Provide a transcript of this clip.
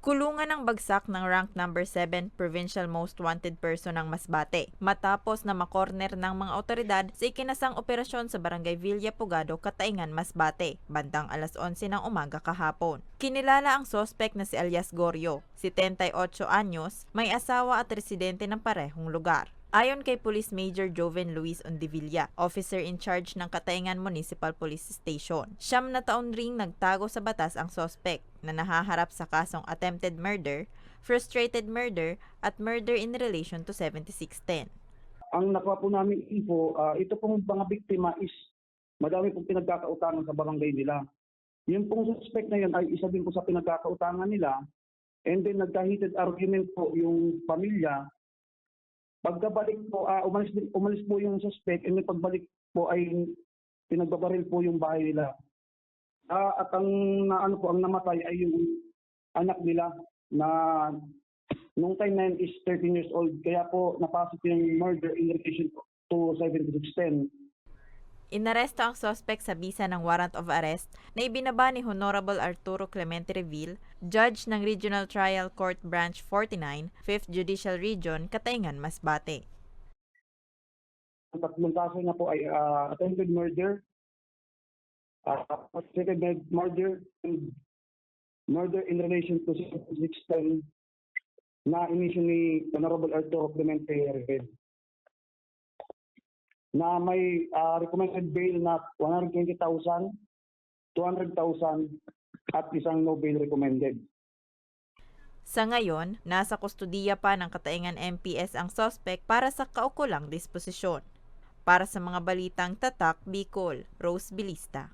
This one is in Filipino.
Kulungan ang bagsak ng rank number 7 Provincial Most Wanted Person ng Masbate matapos na makorner ng mga otoridad sa ikinasang operasyon sa Barangay Villa Pugado, Kataingan, Masbate, bandang alas 11 ng umaga kahapon. Kinilala ang sospek na si alias Goryo, 78 anyos, may asawa at residente ng parehong lugar. Ayon kay Police Major Joven Luis Ondivilla, officer in charge ng Kataingan Municipal Police Station, 9 na taon ring nagtago sa batas ang sospek na nahaharap sa kasong attempted murder, frustrated murder at murder in relation to 7610. Ang nakuha po namin info, ito pong mga biktima is madami pong pinagkakautangan sa barangay nila. Yung pong suspect na yun ay isa din po sa pinagkakautangan nila, and then nagka-heated argument po yung pamilya. Pagkabalik po, umalis po yung suspect, and pagbalik po ay pinagbabaril po yung bahay nila. At ang namatay ay yung anak nila na nung time na yun is 13 years old. Kaya po napasok yung murder in relation to 7610. Inaresto ang sospek sa bisa ng warrant of arrest na ibinaba ni Honorable Arturo Clemente Reville, Judge ng Regional Trial Court Branch 49, 5th Judicial Region, Kataingan, Masbate. Ang tatlong kaso na po ay attempted murder, frustrated murder, and murder in relation to 7610 na inisyu ni Honorable Arturo Clemente Reville, na may recommended bail na 120,000, 200,000 at isang no bail recommended. Sa ngayon, nasa kustudiya pa ng Kataingan MPS ang sospek para sa kaukulang disposisyon. Para sa mga balitang Tatak Bicol, Rose Bilista.